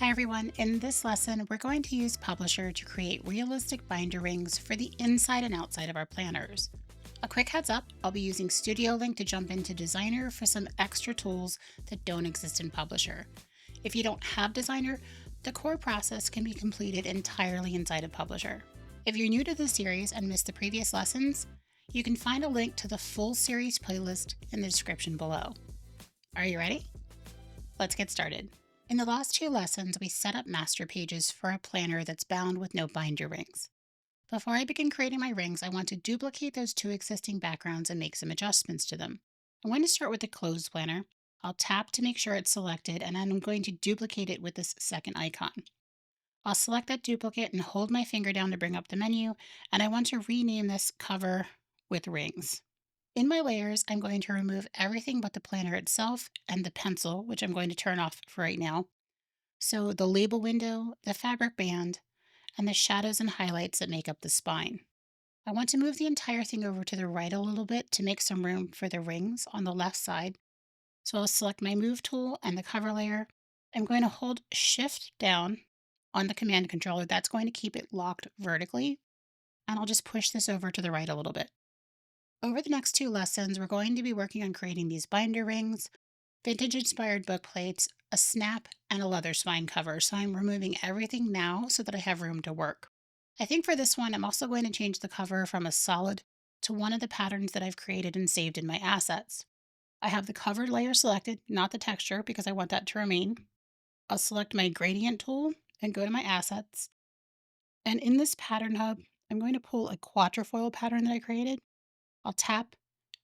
Hi everyone, in this lesson we're going to use Publisher to create realistic binder rings for the inside and outside of our planners. A quick heads up, I'll be using StudioLink to jump into Designer for some extra tools that don't exist in Publisher. If you don't have Designer, the core process can be completed entirely inside of Publisher. If you're new to the series and missed the previous lessons, you can find a link to the full series playlist in the description below. Are you ready? Let's get started. In the last two lessons, we set up master pages for a planner that's bound with no binder rings. Before I begin creating my rings, I want to duplicate those two existing backgrounds and make some adjustments to them. I'm going to start with the closed planner. I'll tap to make sure it's selected, and then I'm going to duplicate it with this second icon. I'll select that duplicate and hold my finger down to bring up the menu, and I want to rename this cover with rings. In my layers, I'm going to remove everything but the planner itself and the pencil, which I'm going to turn off for right now. So the label window, the fabric band, and the shadows and highlights that make up the spine. I want to move the entire thing over to the right a little bit to make some room for the rings on the left side. So I'll select my move tool and the cover layer. I'm going to hold shift down on the command controller. That's going to keep it locked vertically. And I'll just push this over to the right a little bit. Over the next two lessons, we're going to be working on creating these binder rings, vintage-inspired book plates, a snap, and a leather spine cover. So I'm removing everything now so that I have room to work. I think for this one, I'm also going to change the cover from a solid to one of the patterns that I've created and saved in my assets. I have the covered layer selected, not the texture, because I want that to remain. I'll select my gradient tool and go to my assets. And in this pattern hub, I'm going to pull a quatrefoil pattern that I created. I'll tap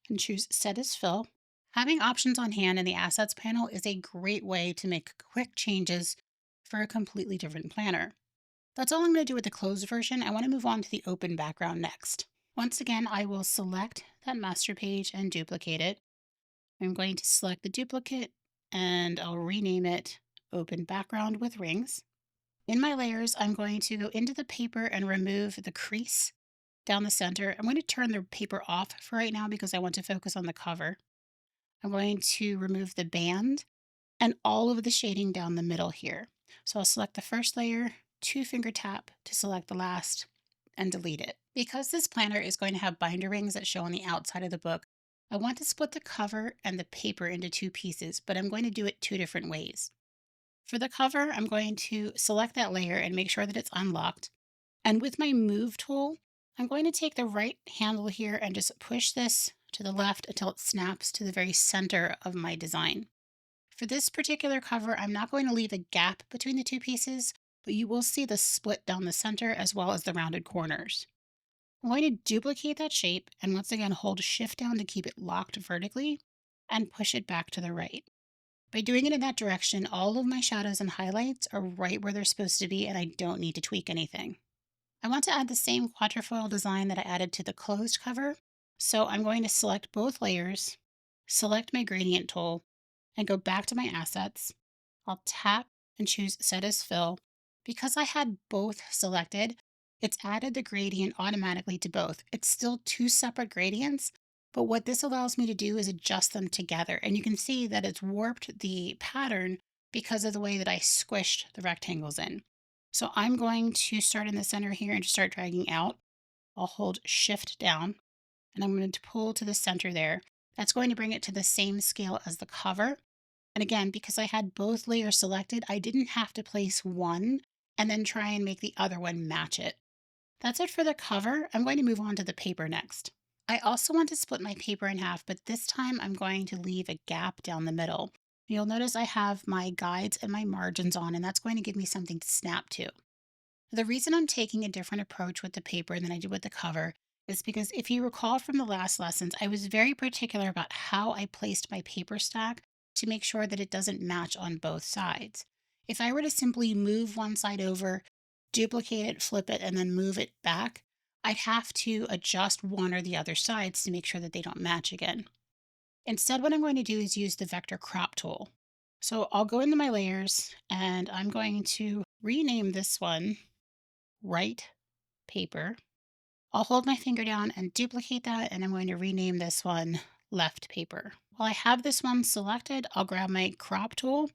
and choose Set as Fill. Having options on hand in the Assets panel is a great way to make quick changes for a completely different planner. That's all I'm going to do with the closed version. I want to move on to the open background next. Once again, I will select that master page and duplicate it. I'm going to select the duplicate and I'll rename it Open Background with Rings. In my layers, I'm going to go into the paper and remove the crease down the center. I'm going to turn the paper off for right now because I want to focus on the cover. I'm going to remove the band and all of the shading down the middle here. So I'll select the first layer, two finger tap to select the last, and delete it. Because this planner is going to have binder rings that show on the outside of the book, I want to split the cover and the paper into two pieces, but I'm going to do it two different ways. For the cover, I'm going to select that layer and make sure that it's unlocked. And with my move tool, I'm going to take the right handle here and just push this to the left until it snaps to the very center of my design. For this particular cover, I'm not going to leave a gap between the two pieces, but you will see the split down the center as well as the rounded corners. I'm going to duplicate that shape and once again hold shift down to keep it locked vertically and push it back to the right. By doing it in that direction, all of my shadows and highlights are right where they're supposed to be and I don't need to tweak anything. I want to add the same quatrefoil design that I added to the closed cover. So I'm going to select both layers, select my gradient tool, and go back to my assets. I'll tap and choose Set as Fill. Because I had both selected, it's added the gradient automatically to both. It's still two separate gradients, but what this allows me to do is adjust them together. And you can see that it's warped the pattern because of the way that I squished the rectangles in. So I'm going to start in the center here and just start dragging out. I'll hold shift down and I'm going to pull to the center there. That's going to bring it to the same scale as the cover. And again, because I had both layers selected, I didn't have to place one and then try and make the other one match it. That's it for the cover. I'm going to move on to the paper next. I also want to split my paper in half, but this time I'm going to leave a gap down the middle. You'll notice I have my guides and my margins on, and that's going to give me something to snap to. The reason I'm taking a different approach with the paper than I did with the cover is because if you recall from the last lessons, I was very particular about how I placed my paper stack to make sure that it doesn't match on both sides. If I were to simply move one side over, duplicate it, flip it, and then move it back, I'd have to adjust one or the other sides to make sure that they don't match again. Instead, what I'm going to do is use the vector crop tool. So I'll go into my layers and I'm going to rename this one right paper. I'll hold my finger down and duplicate that, and I'm going to rename this one left paper. While I have this one selected, I'll grab my crop tool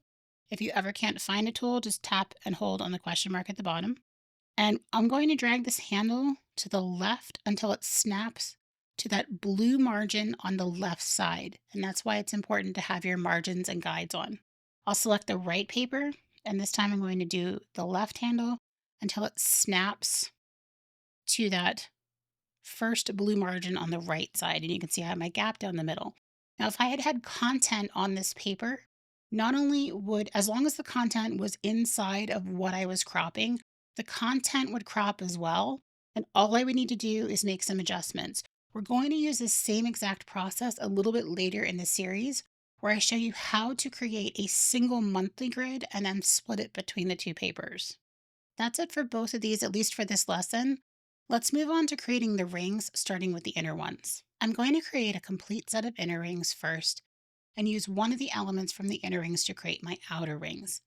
If you ever can't find a tool, just tap and hold on the question mark at the bottom. And I'm going to drag this handle to the left until it snaps to that blue margin on the left side. And that's why it's important to have your margins and guides on. I'll select the right paper, and this time I'm going to do the left handle until it snaps to that first blue margin on the right side. And you can see I have my gap down the middle. Now, if I had had content on this paper, not only would, as long as the content was inside of what I was cropping, the content would crop as well. And all I would need to do is make some adjustments. We're going to use the same exact process a little bit later in the series, where I show you how to create a single monthly grid and then split it between the two papers. That's it for both of these, at least for this lesson. Let's move on to creating the rings, starting with the inner ones. I'm going to create a complete set of inner rings first and use one of the elements from the inner rings to create my outer rings.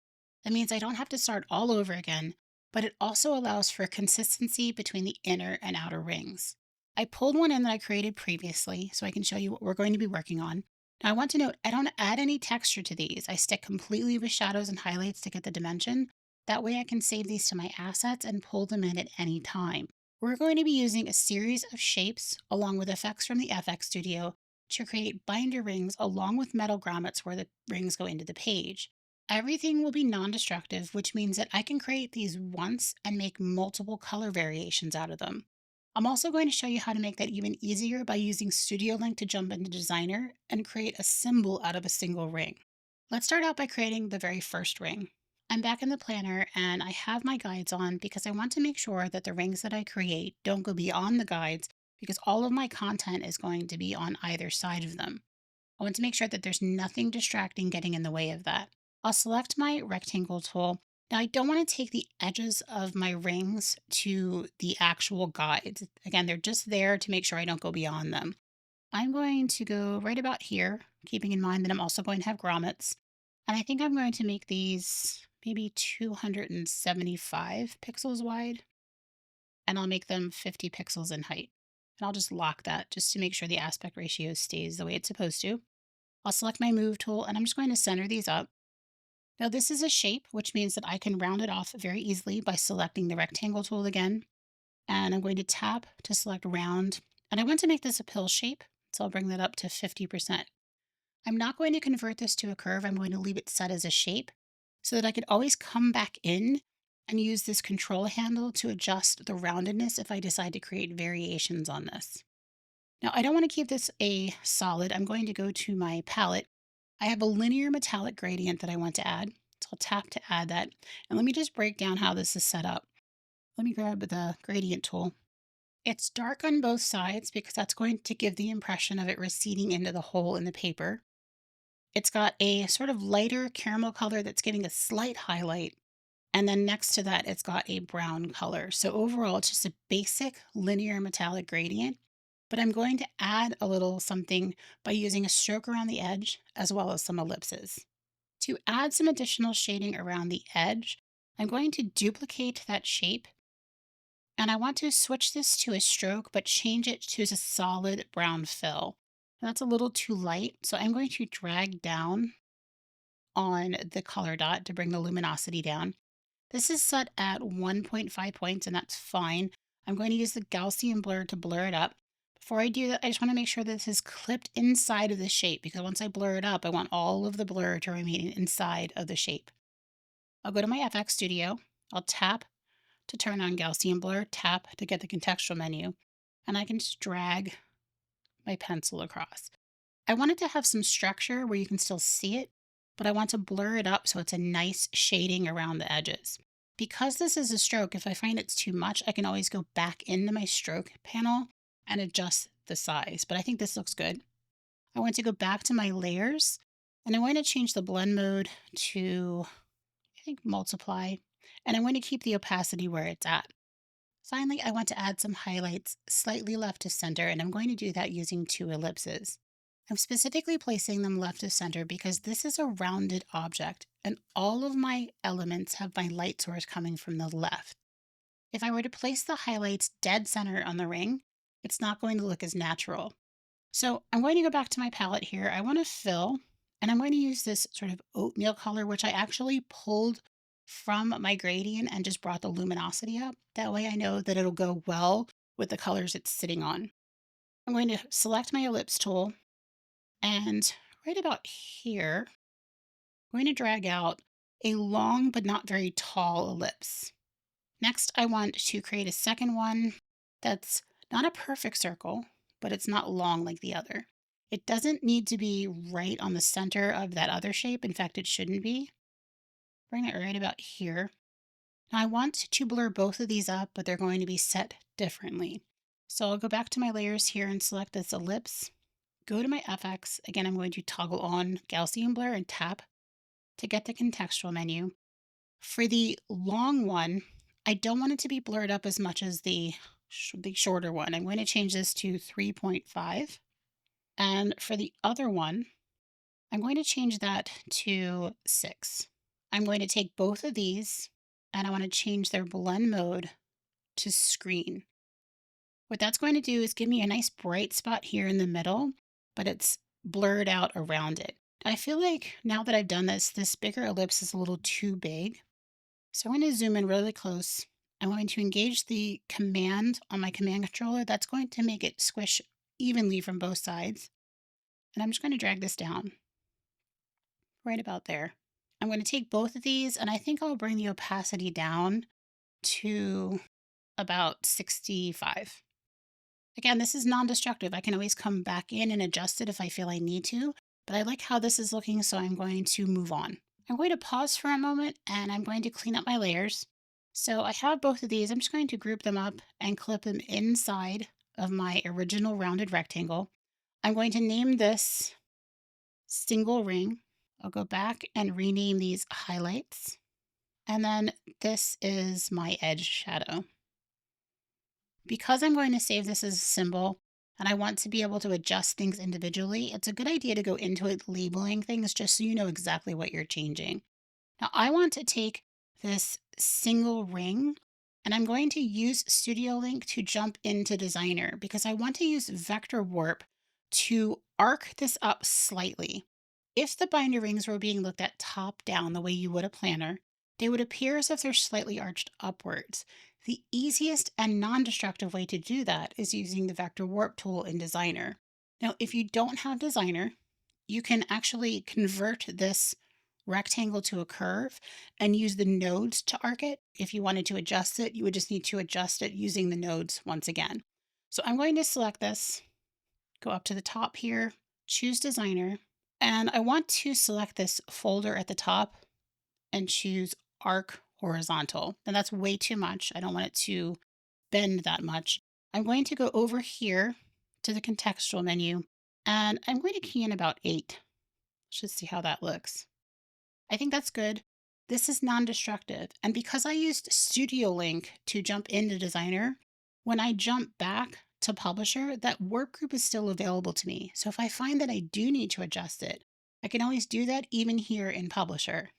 That means I don't have to start all over again, but it also allows for consistency between the inner and outer rings. I pulled one in that I created previously so I can show you what we're going to be working on. Now I want to note I don't add any texture to these. I stick completely with shadows and highlights to get the dimension. That way I can save these to my assets and pull them in at any time. We're going to be using a series of shapes along with effects from the FX Studio to create binder rings along with metal grommets where the rings go into the page. Everything will be non-destructive, which means that I can create these once and make multiple color variations out of them. I'm also going to show you how to make that even easier by using StudioLink to jump into Designer and create a symbol out of a single ring. Let's start out by creating the very first ring. I'm back in the planner and I have my guides on because I want to make sure that the rings that I create don't go beyond the guides because all of my content is going to be on either side of them. I want to make sure that there's nothing distracting getting in the way of that. I'll select my rectangle tool. Now I don't want to take the edges of my rings to the actual guides. Again, they're just there to make sure I don't go beyond them. I'm going to go right about here, keeping in mind that I'm also going to have grommets. And I think I'm going to make these maybe 275 pixels wide, and I'll make them 50 pixels in height. And I'll just lock that just to make sure the aspect ratio stays the way it's supposed to. I'll select my move tool and I'm just going to center these up. Now this is a shape, which means that I can round it off very easily by selecting the rectangle tool again. And I'm going to tap to select round. And I want to make this a pill shape, so I'll bring that up to 50%. I'm not going to convert this to a curve. I'm going to leave it set as a shape so that I could always come back in and use this control handle to adjust the roundedness if I decide to create variations on this. Now, I don't want to keep this a solid. I'm going to go to my palette. I have a linear metallic gradient that I want to add. So I'll tap to add that. And let me just break down how this is set up. Let me grab the gradient tool. It's dark on both sides because that's going to give the impression of it receding into the hole in the paper. It's got a sort of lighter caramel color that's giving a slight highlight. And then next to that, it's got a brown color. So overall, it's just a basic linear metallic gradient. But I'm going to add a little something by using a stroke around the edge as well as some ellipses. To add some additional shading around the edge, I'm going to duplicate that shape. And I want to switch this to a stroke, but change it to a solid brown fill. That's a little too light, so I'm going to drag down on the color dot to bring the luminosity down. This is set at 1.5 points, and that's fine. I'm going to use the Gaussian blur to blur it up. Before I do that, I just want to make sure that this is clipped inside of the shape, because once I blur it up, I want all of the blur to remain inside of the shape. I'll go to my FX Studio. I'll tap to turn on Gaussian blur, tap to get the contextual menu, and I can just drag my pencil across. I want it to have some structure where you can still see it, but I want to blur it up so it's a nice shading around the edges. Because this is a stroke, if I find it's too much, I can always go back into my stroke panel and adjust the size, but I think this looks good. I want to go back to my layers, and I want to change the blend mode to, I think, multiply, and I want to keep the opacity where it's at. Finally, I want to add some highlights slightly left to center, and I'm going to do that using two ellipses. I'm specifically placing them left of center because this is a rounded object, and all of my elements have my light source coming from the left. If I were to place the highlights dead center on the ring, it's not going to look as natural. So I'm going to go back to my palette here. I want to fill, And I'm going to use this sort of oatmeal color, which I actually pulled from my gradient and just brought the luminosity up. That way I know that it'll go well with the colors it's sitting on. I'm going to select my ellipse tool and right about here, I'm going to drag out a long but not very tall ellipse. Next, I want to create a second one that's not a perfect circle, but it's not long like the other. It doesn't need to be right on the center of that other shape. In fact, it shouldn't be. Bring it right about here. Now I want to blur both of these up, but they're going to be set differently. So I'll go back to my layers here and select this ellipse. Go to my FX. Again, I'm going to toggle on Gaussian blur and tap to get the contextual menu. For the long one, I don't want it to be blurred up as much as the shorter one. I'm going to change this to 3.5. And for the other one, I'm going to change that to 6. I'm going to take both of these and I want to change their blend mode to screen. What that's going to do is give me a nice bright spot here in the middle, but it's blurred out around it. I feel like now that I've done this, this bigger ellipse is a little too big. So I'm going to zoom in really close. I'm going to engage the command on my command controller. That's going to make it squish evenly from both sides. And I'm just going to drag this down right about there. I'm going to take both of these and I think I'll bring the opacity down to about 65. Again, this is non-destructive. I can always come back in and adjust it if I feel I need to, but I like how this is looking, so I'm going to move on. I'm going to pause for a moment and I'm going to clean up my layers. So I have both of these. I'm just going to group them up and clip them inside of my original rounded rectangle. I'm going to name this single ring. I'll go back and rename these highlights. And then this is my edge shadow. Because I'm going to save this as a symbol and I want to be able to adjust things individually, it's a good idea to go into it labeling things just so you know exactly what you're changing. Now I want to take this single ring and I'm going to use StudioLink to jump into Designer because I want to use vector warp to arc this up slightly. If the binder rings were being looked at top down the way you would a planner, they would appear as if they're slightly arched upwards. The easiest and non-destructive way to do that is using the vector warp tool in Designer. Now, if you don't have Designer, you can actually convert this rectangle to a curve and use the nodes to arc it. If you wanted to adjust it, you would just need to adjust it using the nodes once again. So I'm going to select this, go up to the top here, choose Designer, and I want to select this folder at the top and choose Arc Horizontal. And that's way too much. I don't want it to bend that much. I'm going to go over here to the contextual menu and I'm going to key in about 8. Let's just see how that looks. I think that's good. This is non-destructive. And because I used StudioLink to jump into Designer, when I jump back to Publisher, that work group is still available to me. So if I find that I do need to adjust it, I can always do that even here in Publisher.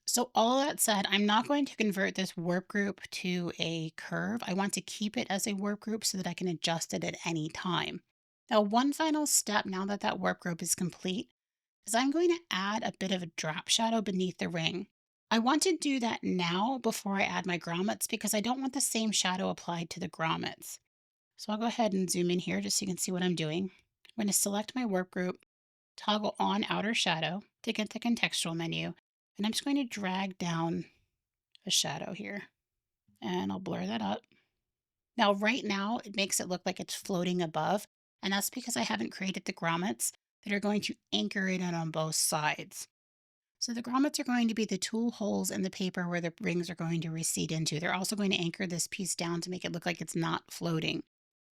So all that said, I'm not going to convert this warp group to a curve. I want to keep it as a warp group so that I can adjust it at any time. Now, one final step now that that warp group is complete is I'm going to add a bit of a drop shadow beneath the ring. I want to do that now before I add my grommets because I don't want the same shadow applied to the grommets. So I'll go ahead and zoom in here just so you can see what I'm doing. I'm going to select my warp group, toggle on outer shadow to get the contextual menu, and I'm just going to drag down a shadow here and I'll blur that up. Now, right now, it makes it look like it's floating above, and that's because I haven't created the grommets that are going to anchor it in on both sides. So the grommets are going to be the tool holes in the paper where the rings are going to recede into. They're also going to anchor this piece down to make it look like it's not floating.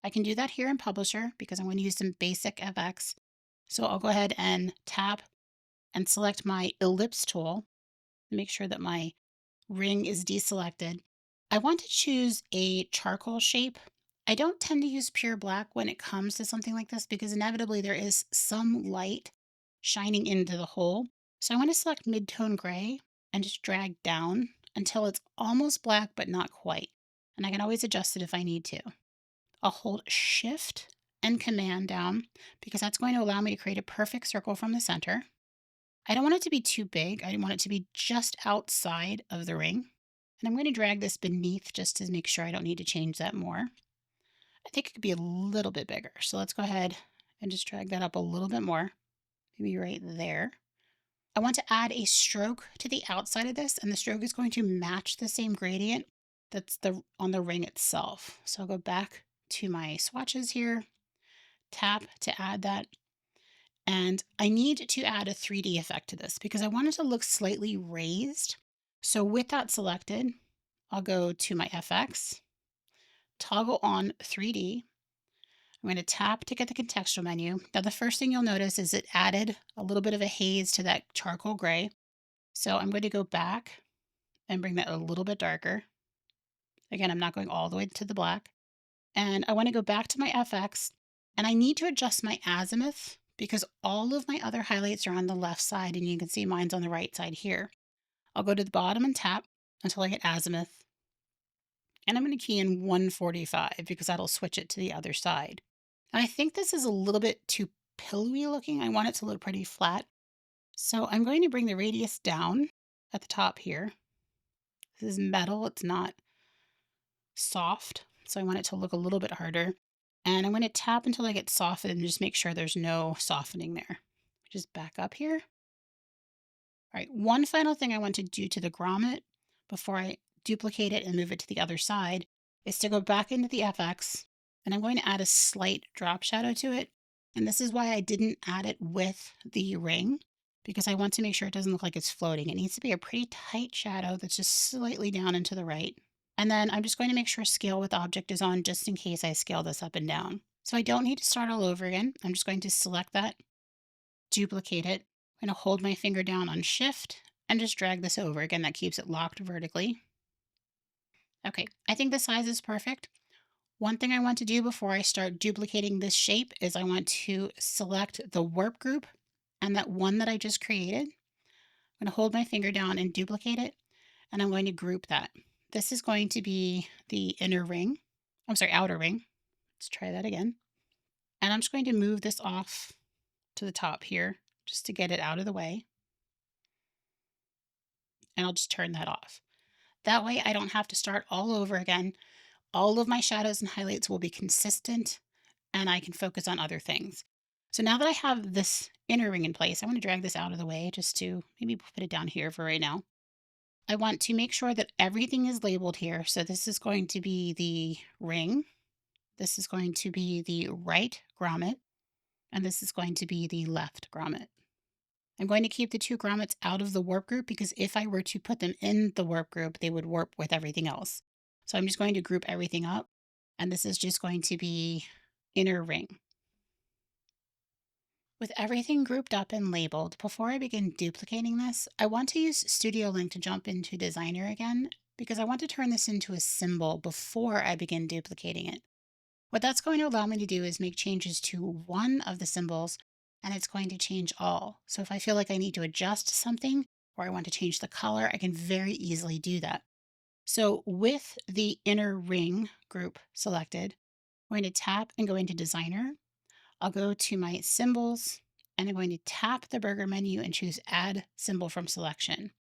I can do that here in Publisher because I'm going to use some basic FX. So I'll go ahead and tap and select my ellipse tool. Make sure that my ring is deselected. I want to choose a charcoal shape. I don't tend to use pure black when it comes to something like this because inevitably there is some light shining into the hole. So I want to select mid-tone gray and just drag down until it's almost black but not quite. And I can always adjust it if I need to. I'll hold Shift and Command down because that's going to allow me to create a perfect circle from the center. I don't want it to be too big. I want it to be just outside of the ring. And I'm going to drag this beneath just to make sure I don't need to change that more. I think it could be a little bit bigger. So let's go ahead and just drag that up a little bit more. Maybe right there. I want to add a stroke to the outside of this, and the stroke is going to match the same gradient that's on the ring itself. So I'll go back to my swatches here, tap to add that. And I need to add a 3D effect to this because I want it to look slightly raised. So with that selected, I'll go to my FX, toggle on 3D. I'm going to tap to get the contextual menu. Now, the first thing you'll notice is it added a little bit of a haze to that charcoal gray. So I'm going to go back and bring that a little bit darker. Again, I'm not going all the way to the black. And I want to go back to my FX, and I need to adjust my azimuth because all of my other highlights are on the left side, and you can see mine's on the right side here. I'll go to the bottom and tap until I get azimuth. And I'm going to key in 145 because that'll switch it to the other side. I think this is a little bit too pillowy looking. I want it to look pretty flat. So I'm going to bring the radius down at the top here. This is metal, it's not soft. So I want it to look a little bit harder. And I'm going to tap until I get softened and just make sure there's no softening there. Just back up here. All right, one final thing I want to do to the grommet before I duplicate it and move it to the other side is to go back into the FX, and I'm going to add a slight drop shadow to it. And this is why I didn't add it with the ring, because I want to make sure it doesn't look like it's floating. It needs to be a pretty tight shadow that's just slightly down and to the right. And then I'm just going to make sure scale with object is on just in case I scale this up and down. So I don't need to start all over again. I'm just going to select that, duplicate it. I'm going to hold my finger down on shift and just drag this over. Again, that keeps it locked vertically. Okay, I think the size is perfect. One thing I want to do before I start duplicating this shape is I want to select the warp group and that one that I just created. I'm going to hold my finger down and duplicate it, and I'm going to group that. This is going to be the outer ring. Let's try that again. And I'm just going to move this off to the top here just to get it out of the way. And I'll just turn that off. That way I don't have to start all over again. All of my shadows and highlights will be consistent, and I can focus on other things. So now that I have this inner ring in place, I want to drag this out of the way just to maybe put it down here for right now. I want to make sure that everything is labeled here. So this is going to be the ring. This is going to be the right grommet. And this is going to be the left grommet. I'm going to keep the two grommets out of the warp group because if I were to put them in the warp group, they would warp with everything else. So I'm just going to group everything up. And this is just going to be inner ring. With everything grouped up and labeled, before I begin duplicating this, I want to use StudioLink to jump into Designer again because I want to turn this into a symbol before I begin duplicating it. What that's going to allow me to do is make changes to one of the symbols, and it's going to change all. So if I feel like I need to adjust something or I want to change the color, I can very easily do that. So with the inner ring group selected, I'm going to tap and go into Designer. I'll go to my symbols, and I'm going to tap the burger menu and choose Add Symbol from Selection.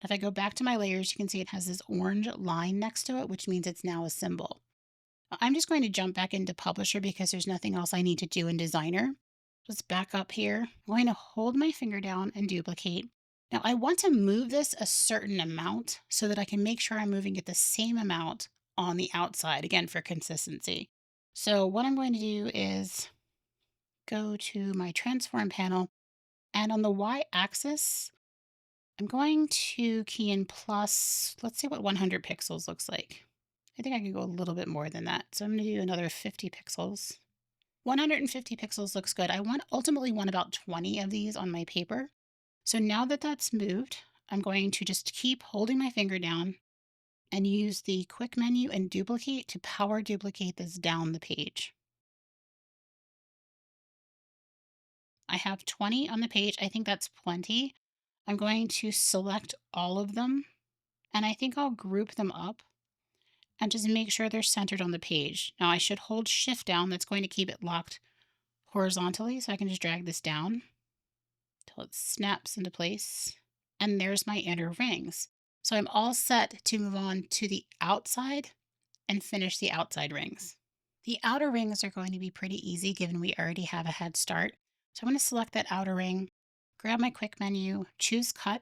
If I go back to my layers, you can see it has this orange line next to it, which means it's now a symbol. I'm just going to jump back into Publisher because there's nothing else I need to do in Designer. Let's back up here. I'm going to hold my finger down and duplicate. Now I want to move this a certain amount so that I can make sure I'm moving it the same amount on the outside, again, for consistency. So what I'm going to do is go to my transform panel, and on the y-axis, I'm going to key in plus, let's see what 100 pixels looks like. I think I can go a little bit more than that. So I'm going to do another 50 pixels. 150 pixels looks good. I ultimately want about 20 of these on my paper. So now that that's moved, I'm going to just keep holding my finger down and use the quick menu and duplicate to power duplicate this down the page. I have 20 on the page. I think that's plenty. I'm going to select all of them, and I think I'll group them up and just make sure they're centered on the page. Now I should hold shift down. That's going to keep it locked horizontally, so I can just drag this down. till it snaps into place. And there's my inner rings. So I'm all set to move on to the outside and finish the outside rings. The outer rings are going to be pretty easy given we already have a head start. So I'm going to select that outer ring, grab my quick menu, choose cut.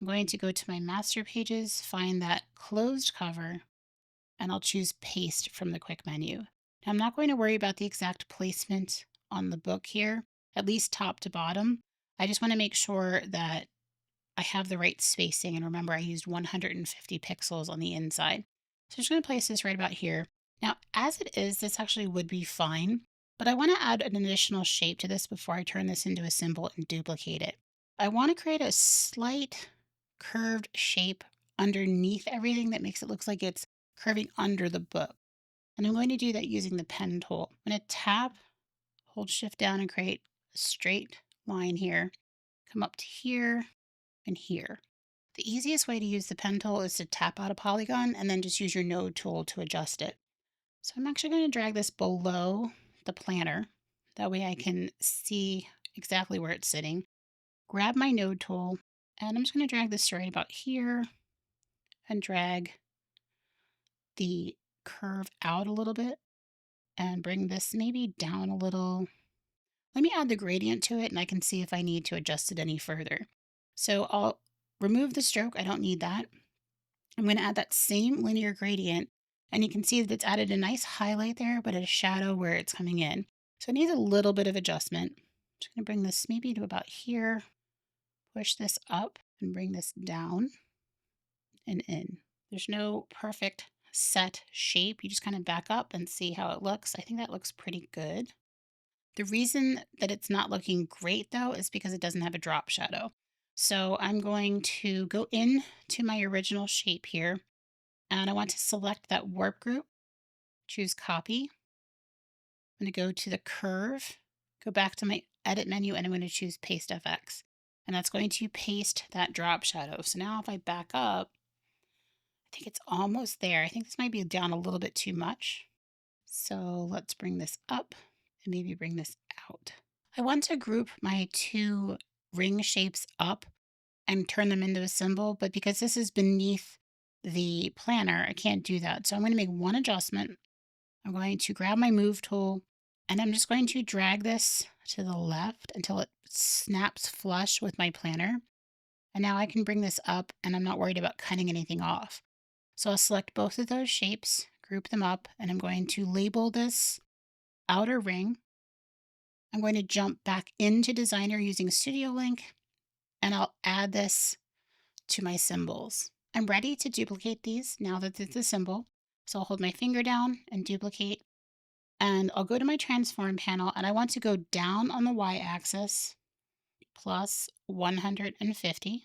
I'm going to go to my master pages, find that closed cover, and I'll choose paste from the quick menu. Now I'm not going to worry about the exact placement on the book here, at least top to bottom. I just want to make sure that I have the right spacing. And remember, I used 150 pixels on the inside. So I'm just going to place this right about here. Now, as it is, this actually would be fine, but I want to add an additional shape to this before I turn this into a symbol and duplicate it. I want to create a slight curved shape underneath everything that makes it look like it's curving under the book. And I'm going to do that using the pen tool. I'm going to tap, hold shift down and create a straight line here. Come up to here and here. The easiest way to use the pen tool is to tap out a polygon and then just use your node tool to adjust it. So I'm actually going to drag this below the planner. That way I can see exactly where it's sitting. Grab my node tool and I'm just going to drag this right about here and drag the curve out a little bit and bring this maybe down a little. Let me add the gradient to it and I can see if I need to adjust it any further. So I'll remove the stroke. I don't need that. I'm going to add that same linear gradient and you can see that it's added a nice highlight there, but a shadow where it's coming in. So it needs a little bit of adjustment. I'm just going to bring this maybe to about here, push this up and bring this down and in. There's no perfect set shape. You just kind of back up and see how it looks. I think that looks pretty good. The reason that it's not looking great though is because it doesn't have a drop shadow. So I'm going to go in to my original shape here and I want to select that warp group, choose copy. I'm going to go to the curve, go back to my edit menu and I'm going to choose paste FX. And that's going to paste that drop shadow. So now if I back up, I think it's almost there. I think this might be down a little bit too much. So let's bring this up and maybe bring this out. I want to group my two ring shapes up and turn them into a symbol, but because this is beneath the planner, I can't do that. So I'm going to make one adjustment. I'm going to grab my move tool and I'm just going to drag this to the left until it snaps flush with my planner. And now I can bring this up and I'm not worried about cutting anything off. So I'll select both of those shapes, group them up, and I'm going to label this outer ring. I'm going to jump back into Designer using StudioLink, and I'll add this to my symbols. I'm ready to duplicate these now that it's a symbol. So I'll hold my finger down and duplicate, and I'll go to my transform panel, and I want to go down on the y-axis plus 150,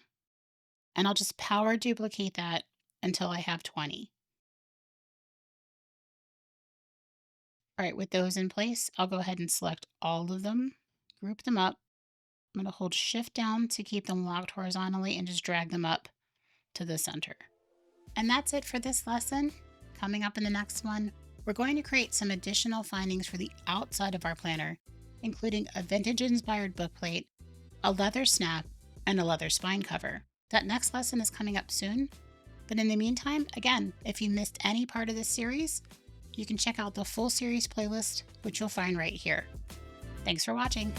and I'll just power duplicate that until I have 20. All right, with those in place, I'll go ahead and select all of them, group them up. I'm going to hold shift down to keep them locked horizontally and just drag them up to the center. And that's it for this lesson. Coming up in the next one, we're going to create some additional findings for the outside of our planner, including a vintage-inspired bookplate, a leather snap, and a leather spine cover. That next lesson is coming up soon. But in the meantime, again, if you missed any part of this series, you can check out the full series playlist, which you'll find right here. Thanks for watching.